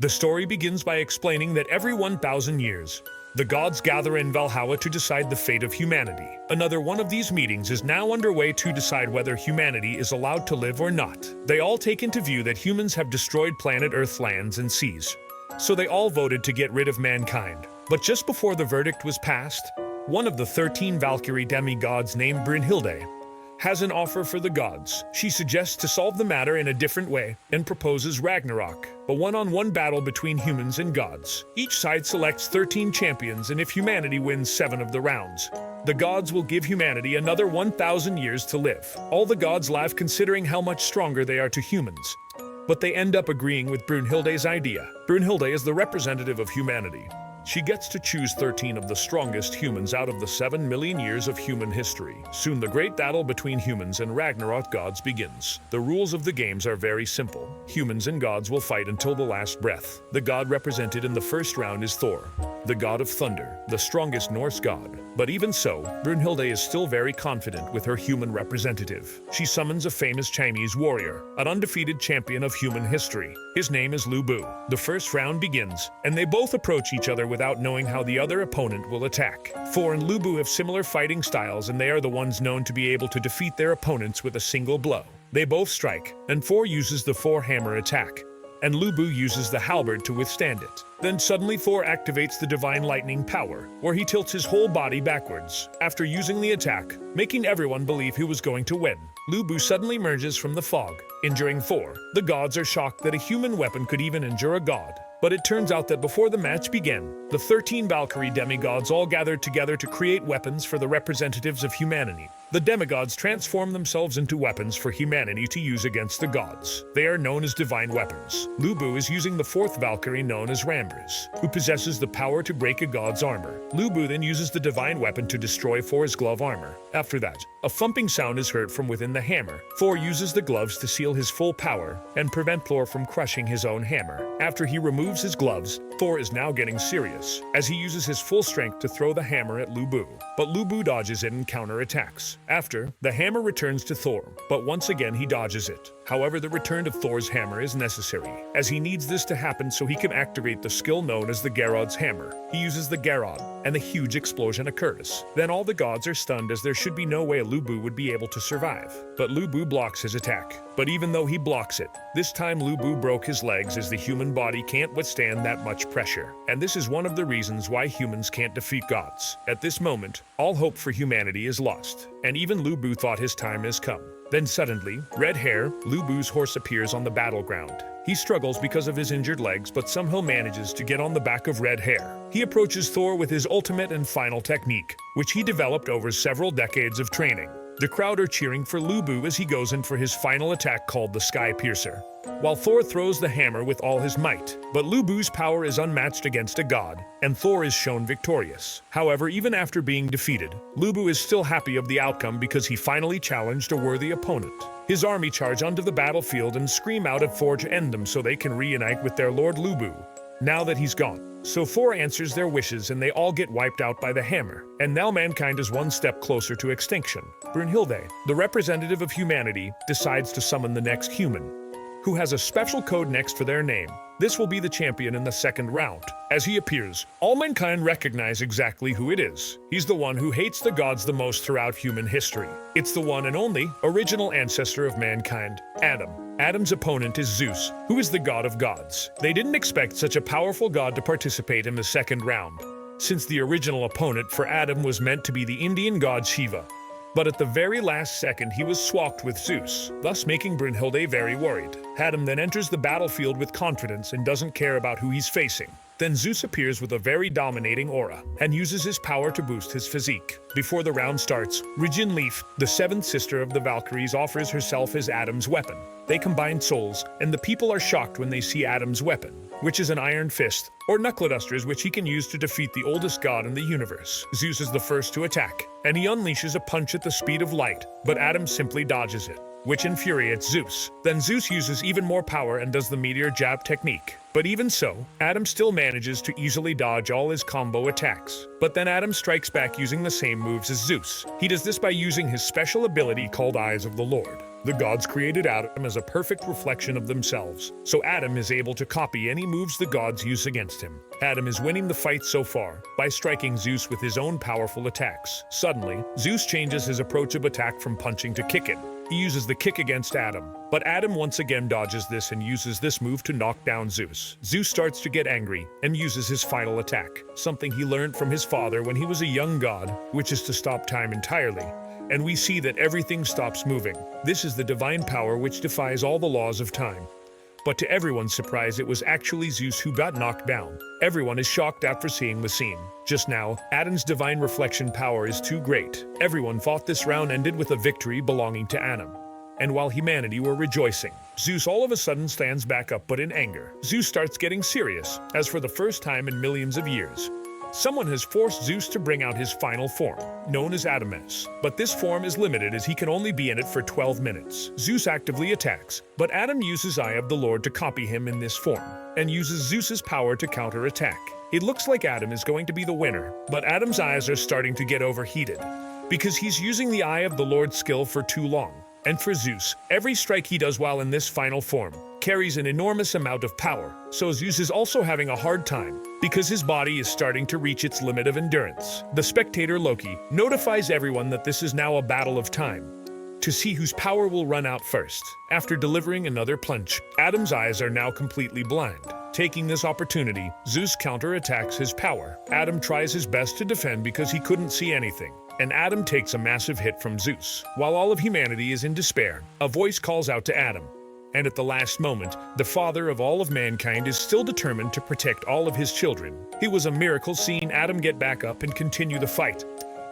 The story begins by explaining that every 1,000 years, the gods gather in Valhalla to decide the fate of humanity. Another one of these meetings is now underway to decide whether humanity is allowed to live or not. They all take into view that humans have destroyed planet Earth's lands and seas. So they all voted to get rid of mankind. But just before the verdict was passed, one of the 13 Valkyrie demigods named Brynhilde has an offer for the gods. She suggests to solve the matter in a different way and proposes Ragnarok, a one-on-one battle between humans and gods. Each side selects 13 champions, and if humanity wins 7 of the rounds, the gods will give humanity another 1,000 years to live. All the gods laugh considering how much stronger they are to humans, but they end up agreeing with Brynhilde's idea. Brynhilde is the representative of humanity. She gets to choose 13 of the strongest humans out of the 7 million years of human history. Soon the great battle between humans and Ragnarok gods begins. The rules of the games are very simple. Humans and gods will fight until the last breath. The god represented in the first round is Thor, the god of thunder, the strongest Norse god. But even so, Brynhilde is still very confident with her human representative. She summons a famous Chinese warrior, an undefeated champion of human history. His name is Lu Bu. The first round begins, and they both approach each other without knowing how the other opponent will attack. Thor and Lu Bu have similar fighting styles, and they are the ones known to be able to defeat their opponents with a single blow. They both strike, and Thor uses the Thor hammer attack, and Lu Bu uses the halberd to withstand it. Then suddenly Thor activates the divine lightning power, where he tilts his whole body backwards. After using the attack, making everyone believe he was going to win, Lu Bu suddenly emerges from the fog, injuring Thor. The gods are shocked that a human weapon could even injure a god. But it turns out that before the match began, the 13 Valkyrie demigods all gathered together to create weapons for the representatives of humanity. The demigods transform themselves into weapons for humanity to use against the gods. They are known as divine weapons. Lu Bu is using the 4th Valkyrie known as Rambers, who possesses the power to break a god's armor. Lu Bu then uses the divine weapon to destroy Thor's glove armor. After that, a thumping sound is heard from within the hammer. Thor uses the gloves to seal his full power and prevent Thor from crushing his own hammer. After he removes his gloves, Thor is now getting serious, as he uses his full strength to throw the hammer at Lu Bu. But Lu Bu dodges it and counterattacks. After, the hammer returns to Thor, but once again he dodges it. However, the return of Thor's hammer is necessary, as he needs this to happen so he can activate the skill known as the Gerod's hammer. He uses the Gerod, and a huge explosion occurs. Then all the gods are stunned, as there should be no way Lu Bu would be able to survive. But Lu Bu blocks his attack. But even though he blocks it, this time Lu Bu broke his legs, as the human body can't withstand that much pressure. And this is one of the reasons why humans can't defeat gods. At this moment, all hope for humanity is lost, and even Lu Bu thought his time has come. Then suddenly, Red Hair, Lu Bu's horse, appears on the battleground. He struggles because of his injured legs, but somehow manages to get on the back of Red Hair. He approaches Thor with his ultimate and final technique, which he developed over several decades of training. The crowd are cheering for Lu Bu as he goes in for his final attack called the Sky Piercer, while Thor throws the hammer with all his might. But Lu Bu's power is unmatched against a god, and Thor is shown victorious. However, even after being defeated, Lu Bu is still happy of the outcome because he finally challenged a worthy opponent. His army charge onto the battlefield and scream out at Thor to end them so they can reunite with their lord Lu Bu, now that he's gone. So Thor answers their wishes and they all get wiped out by the hammer. And now mankind is one step closer to extinction. Brynhilde, the representative of humanity, decides to summon the next human, who has a special code next for their name. This will be the champion in the second round. As he appears, all mankind recognize exactly who it is. He's the one who hates the gods the most throughout human history. It's the one and only original ancestor of mankind, Adam. Adam's opponent is Zeus, who is the god of gods. They didn't expect such a powerful god to participate in the second round, since the original opponent for Adam was meant to be the Indian god Shiva. But at the very last second, he was swapped with Zeus, thus making Brynhilde very worried. Adam then enters the battlefield with confidence and doesn't care about who he's facing. Then Zeus appears with a very dominating aura and uses his power to boost his physique. Before the round starts, Regin Leaf, the 7th sister of the Valkyries, offers herself as Adam's weapon. They combine souls, and the people are shocked when they see Adam's weapon, which is an iron fist, or knuckle-dusters, which he can use to defeat the oldest god in the universe. Zeus is the first to attack, and he unleashes a punch at the speed of light, but Adam simply dodges it, which infuriates Zeus. Then Zeus uses even more power and does the meteor jab technique. But even so, Adam still manages to easily dodge all his combo attacks. But then Adam strikes back using the same moves as Zeus. He does this by using his special ability called Eyes of the Lord. The gods created Adam as a perfect reflection of themselves, so Adam is able to copy any moves the gods use against him. Adam is winning the fight so far by striking Zeus with his own powerful attacks. Suddenly, Zeus changes his approach of attack from punching to kicking. He uses the kick against Adam, but Adam once again dodges this and uses this move to knock down Zeus. Zeus starts to get angry and uses his final attack, something he learned from his father when he was a young god, which is to stop time entirely. And we see that everything stops moving. This is the divine power which defies all the laws of time. But to everyone's surprise, it was actually Zeus who got knocked down. Everyone is shocked after seeing the scene. Just now, Adam's divine reflection power is too great. Everyone thought this round ended with a victory belonging to Adam. And while humanity were rejoicing, Zeus all of a sudden stands back up, but in anger. Zeus starts getting serious, as for the first time in millions of years. Someone has forced Zeus to bring out his final form, known as Adames. But this form is limited as he can only be in it for 12 minutes. Zeus actively attacks, but Adam uses Eye of the Lord to copy him in this form, and uses Zeus's power to counterattack. It looks like Adam is going to be the winner, but Adam's eyes are starting to get overheated, because he's using the Eye of the Lord skill for too long. And for Zeus, every strike he does while in this final form carries an enormous amount of power, so Zeus is also having a hard time, because his body is starting to reach its limit of endurance. The spectator Loki notifies everyone that this is now a battle of time, to see whose power will run out first. After delivering another punch, Adam's eyes are now completely blind. Taking this opportunity, Zeus counterattacks his power. Adam tries his best to defend because he couldn't see anything, and Adam takes a massive hit from Zeus. While all of humanity is in despair, a voice calls out to Adam. And at the last moment, the father of all of mankind is still determined to protect all of his children. It was a miracle seeing Adam get back up and continue the fight,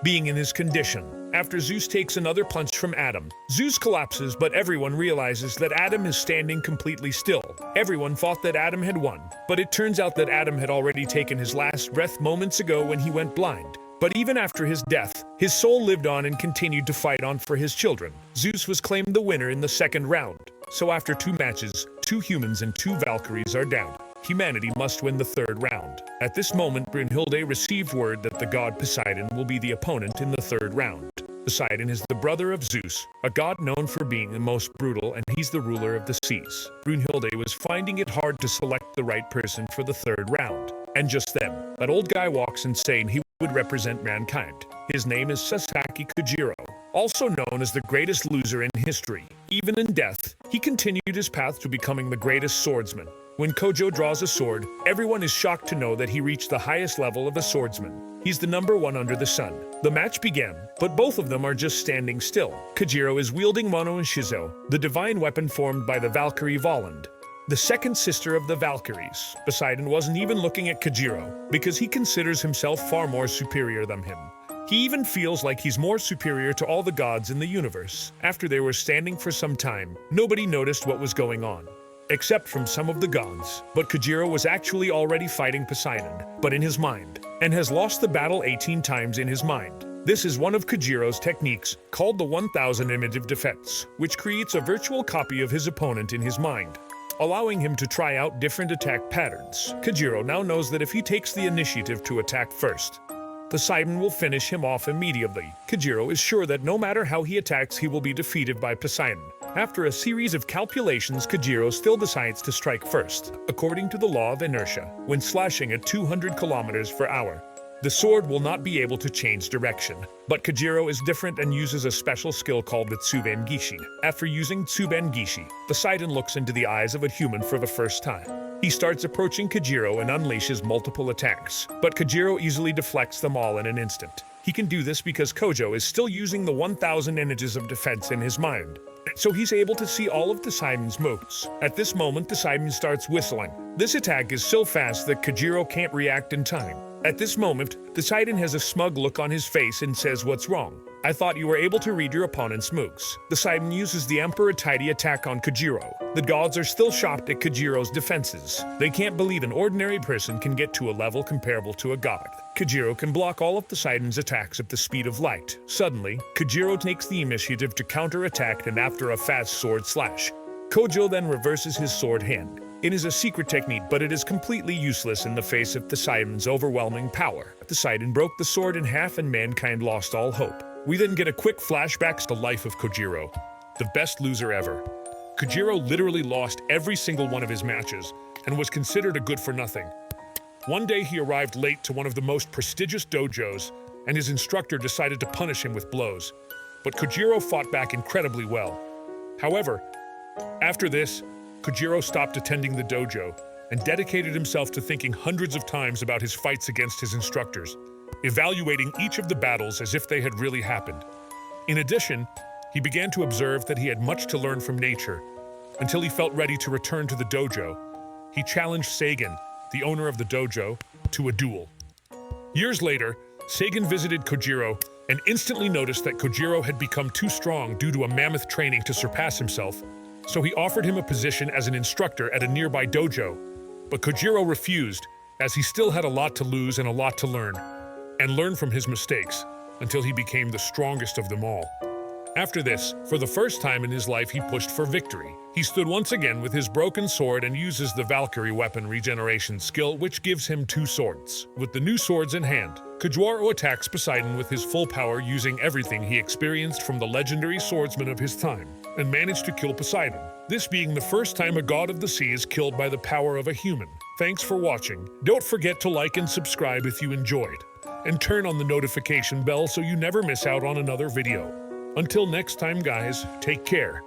being in his condition. After Zeus takes another punch from Adam, Zeus collapses, but everyone realizes that Adam is standing completely still. Everyone thought that Adam had won, but it turns out that Adam had already taken his last breath moments ago when he went blind. But even after his death, his soul lived on and continued to fight on for his children. Zeus was claimed the winner in the second round. So after 2 matches, 2 humans and 2 Valkyries are down. Humanity must win the third round. At this moment, Brunhilde received word that the god Poseidon will be the opponent in the third round. Poseidon is the brother of Zeus, a god known for being the most brutal, and he's the ruler of the seas. Brunhilde was finding it hard to select the right person for the third round. And just then, that old guy walks in saying he would represent mankind. His name is Sasaki Kojiro, also known as the greatest loser in history. Even in death, he continued his path to becoming the greatest swordsman. When Kojo draws a sword, everyone is shocked to know that he reached the highest level of a swordsman. He's the number 1 under the sun. The match began, but both of them are just standing still. Kojiro is wielding Mono and Shizo, the divine weapon formed by the Valkyrie Volund, the second sister of the Valkyries. Poseidon wasn't even looking at Kojiro, because he considers himself far more superior than him. He even feels like he's more superior to all the gods in the universe. After they were standing for some time, nobody noticed what was going on, except from some of the gods. But Kojiro was actually already fighting Poseidon, but in his mind, and has lost the battle 18 times in his mind. This is one of Kojiro's techniques, called the 1000 image of defense, which creates a virtual copy of his opponent in his mind, allowing him to try out different attack patterns. Kojiro now knows that if he takes the initiative to attack first, Poseidon will finish him off immediately. Kojiro is sure that no matter how he attacks, he will be defeated by Poseidon. After a series of calculations, Kojiro still decides to strike first. According to the law of inertia, when slashing at 200 kilometers per hour, the sword will not be able to change direction. But Kojiro is different and uses a special skill called the Tsuben Gishi. After using Tsuben Gishi, Poseidon looks into the eyes of a human for the first time. He starts approaching Kojiro and unleashes multiple attacks, but Kojiro easily deflects them all in an instant. He can do this because Kojo is still using the 1000 images of defense in his mind, so he's able to see all of Poseidon's moves. At this moment, Poseidon starts whistling. This attack is so fast that Kojiro can't react in time. At this moment, Poseidon has a smug look on his face and says, "What's wrong? I thought you were able to read your opponent's moves." Poseidon uses the Emperor Tidy attack on Kojiro. The gods are still shocked at Kojiro's defenses. They can't believe an ordinary person can get to a level comparable to a god. Kojiro can block all of Poseidon's attacks at the speed of light. Suddenly, Kojiro takes the initiative to counterattack, and after a fast sword slash, Kojo then reverses his sword hand. It is a secret technique, but it is completely useless in the face of Poseidon's overwhelming power. Poseidon broke the sword in half and mankind lost all hope. We then get a quick flashback to the life of Kojiro. the best loser ever. Kojiro literally lost every single one of his matches and was considered a good-for-nothing. One day he arrived late to one of the most prestigious dojos, and his instructor decided to punish him with blows. But Kojiro fought back incredibly well. However, after this, Kojiro stopped attending the dojo and dedicated himself to thinking hundreds of times about his fights against his instructors, evaluating each of the battles as if they had really happened. In addition, he began to observe that he had much to learn from nature. Until he felt ready to return to the dojo, he challenged Sagan, the owner of the dojo, to a duel. Years later, Sagan visited Kojiro and instantly noticed that Kojiro had become too strong due to a mammoth training to surpass himself, so he offered him a position as an instructor at a nearby dojo. But Kojiro refused, as he still had a lot to lose and a lot to learn, and learn from his mistakes until he became the strongest of them all. After this, for the first time in his life, he pushed for victory. He stood once again with his broken sword and uses the Valkyrie weapon regeneration skill, which gives him 2 swords. With the new swords in hand, Kojiro attacks Poseidon with his full power, using everything he experienced from the legendary swordsman of his time, and managed to kill Poseidon, this being the first time a god of the sea is killed by the power of a human. Thanks for watching. Don't forget to like and subscribe if you enjoyed, and turn on the notification bell so you never miss out on another video. Until next time, guys, take care.